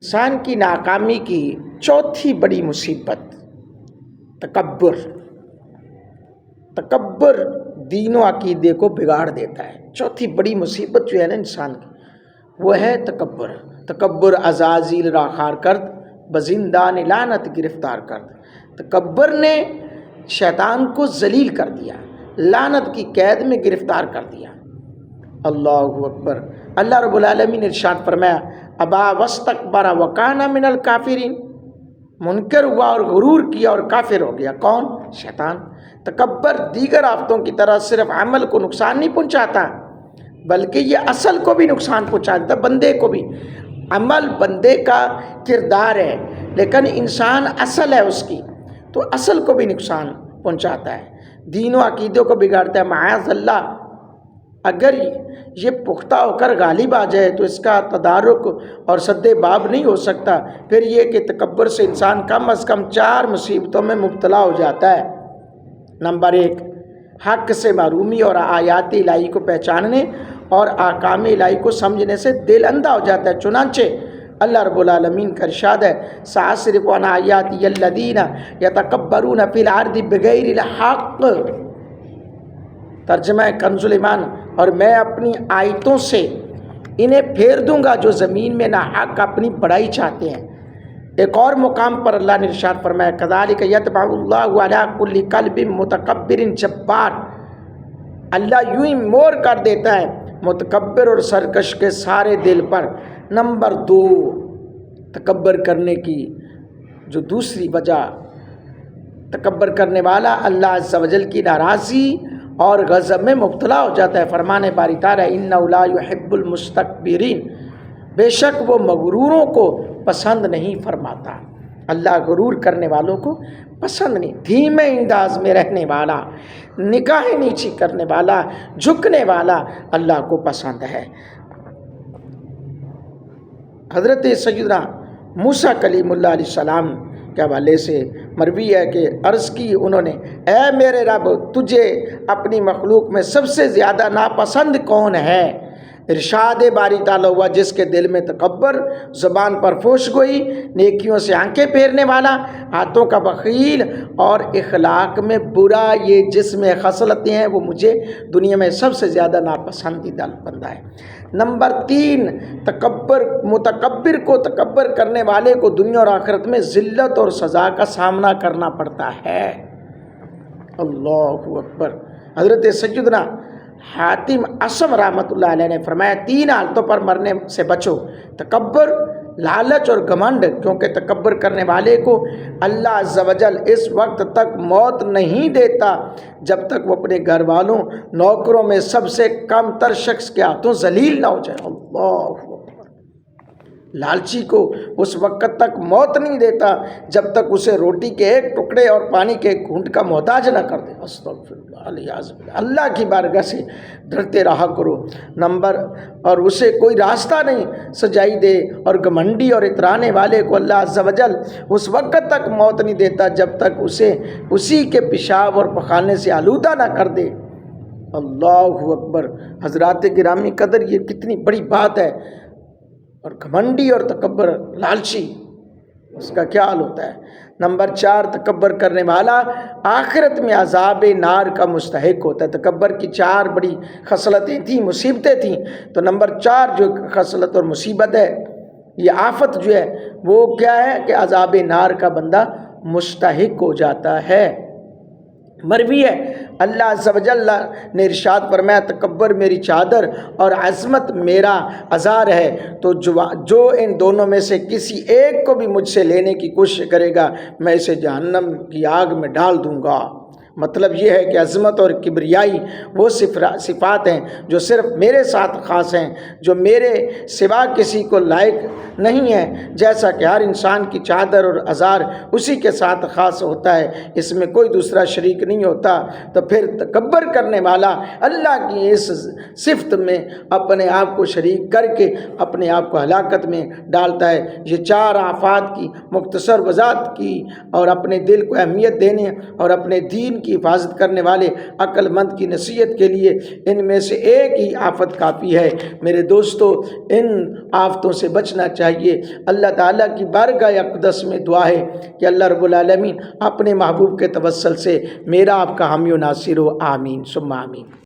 انسان کی ناکامی کی چوتھی بڑی مصیبت تکبر۔ تکبر دین و عقیدے کو بگاڑ دیتا ہے۔ چوتھی بڑی مصیبت جو ہے نا انسان کی، وہ ہے تکبر۔ تکبر عزازیل را خار کرد، بزندان لعنت گرفتار کرد۔ تکبر نے شیطان کو ذلیل کر دیا، لعنت کی قید میں گرفتار کر دیا۔ اللہ اکبر۔ اللہ رب العالمین نے ارشاد فرمایا ابا واستکبر وکان من الکافرین، منکر ہوا اور غرور کیا اور کافر ہو گیا۔ کون؟ شیطان۔ تکبر دیگر آفتوں کی طرح صرف عمل کو نقصان نہیں پہنچاتا، بلکہ یہ اصل کو بھی نقصان پہنچاتا، بندے کو بھی۔ عمل بندے کا کردار ہے، لیکن انسان اصل ہے اس کی، تو اصل کو بھی نقصان پہنچاتا ہے، دین و عقیدوں کو بگاڑتا ہے۔ معاذ اللہ، اگر یہ پختہ ہو کر غالب آ جائے تو اس کا تدارک اور سد باب نہیں ہو سکتا۔ پھر یہ کہ تکبر سے انسان کم از کم 4 مصیبتوں میں مبتلا ہو جاتا ہے۔ نمبر 1، حق سے محرومی اور آیات الہی کو پہچاننے اور احکام الہی کو سمجھنے سے دل اندھا ہو جاتا ہے۔ چنانچہ اللہ رب العالمین کا ارشاد ہے سأصرف عن آیاتی الذین یتکبرون فی الارض بغیر الحق۔ ترجمہ کنز ایمان، اور میں اپنی آیتوں سے انہیں پھیر دوں گا جو زمین میں ناحق اپنی بڑائی چاہتے ہیں۔ ایک اور مقام پر اللہ نے ارشاد فرمایا کذالک یطبع اللہ علی کل قلب متکبر جبار۔ اللہ یوں ہی مور کر دیتا ہے متکبر اور سرکش کے سارے دل پر۔ نمبر 2، تکبر کرنے کی جو دوسری وجہ، تکبر کرنے والا اللہ عز و جل کی ناراضی اور غضب میں مبتلا ہو جاتا ہے۔ فرمان باری تعالیٰ انہ لا یحب المستکبرین، بے شک وہ مغروروں کو پسند نہیں فرماتا۔ اللہ غرور کرنے والوں کو پسند نہیں۔ دھیمے انداز میں رہنے والا، نگاہیں نیچی کرنے والا، جھکنے والا اللہ کو پسند ہے۔ حضرت سیدنا موسیٰ کلیم اللہ علیہ السلام کے حوالے سے مروی ہے کہ عرض کی انہوں نے اے میرے رب، تجھے اپنی مخلوق میں سب سے زیادہ ناپسند کون ہے؟ ارشاد باری تعالیٰ ہوا جس کے دل میں تکبر، زبان پر فحش گوئی، نیکیوں سے آنکھیں پھیرنے والا، ہاتھوں کا بخیل اور اخلاق میں برا، یہ جس میں خصلتیں ہیں وہ مجھے دنیا میں سب سے زیادہ ناپسندیدہ بندہ ہے۔ نمبر 3، متکبر کو، تکبر کرنے والے کو دنیا اور آخرت میں ذلت اور سزا کا سامنا کرنا پڑتا ہے۔ اللہ اکبر۔ حضرت سیدنا حاتم اصم رحمۃ اللہ علیہ نے فرمایا 3 حالتوں پر مرنے سے بچو، تکبر، لالچ اور گھمنڈ، کیونکہ تکبر کرنے والے کو اللہ عز و جل اس وقت تک موت نہیں دیتا جب تک وہ اپنے گھر والوں، نوکروں میں سب سے کم تر شخص کے ہاتھوں ذلیل نہ ہو جائے۔ اللہ اکبر۔ لالچی کو اس وقت تک موت نہیں دیتا جب تک اسے روٹی کے ایک ٹکڑے اور پانی کے ایک گھونٹ کا محتاج نہ کر دے۔ استغفراللہ، الیاذ باللہ۔ اللہ کی بارگاہ سے ڈرتے رہا کرو۔ اور اسے کوئی راستہ نہیں سجائی دے، اور گھمنڈی اور اترانے والے کو اللہ عز و جل اس وقت تک موت نہیں دیتا جب تک اسے اسی کے پیشاب اور پخانے سے آلودہ نہ کر دے۔ اللہ اکبر۔ حضرات گرامی قدر، یہ کتنی بڑی بات ہے۔ اور گھمنڈی اور تکبر، لالچی، اس کا کیا حال ہوتا ہے۔ نمبر 4، تکبر کرنے والا آخرت میں عذاب نار کا مستحق ہوتا ہے۔ تکبر کی 4 بڑی خصلتیں تھیں، مصیبتیں تھیں، تو نمبر 4 جو خصلت اور مصیبت ہے، یہ آفت جو ہے وہ کیا ہے کہ عذاب نار کا بندہ مستحق ہو جاتا ہے۔ مروی ہے اللہ عز و جل نے ارشاد فرمایا تکبر میری چادر اور عظمت میرا ازار ہے، تو جو ان دونوں میں سے کسی ایک کو بھی مجھ سے لینے کی کوشش کرے گا میں اسے جہنم کی آگ میں ڈال دوں گا۔ مطلب یہ ہے کہ عظمت اور کبریائی وہ صفات ہیں جو صرف میرے ساتھ خاص ہیں، جو میرے سوا کسی کو لائق نہیں ہیں۔ جیسا کہ ہر انسان کی چادر اور ازار اسی کے ساتھ خاص ہوتا ہے، اس میں کوئی دوسرا شریک نہیں ہوتا، تو پھر تکبر کرنے والا اللہ کی اس صفت میں اپنے آپ کو شریک کر کے اپنے آپ کو ہلاکت میں ڈالتا ہے۔ یہ 4 آفات کی مختصر وضاحت کی، اور اپنے دل کو اہمیت دینے اور اپنے دین کی حفاظت کرنے والے عقل مند کی نصیحت کے لیے ان میں سے ایک ہی آفت کافی ہے۔ میرے دوستو، ان آفتوں سے بچنا چاہیے۔ اللہ تعالیٰ کی بارگاہ اقدس میں دعا ہے کہ اللہ رب العالمین اپنے محبوب کے توسل سے میرا آپ کا حامی و ناصر ہو، آمین ثم آمین۔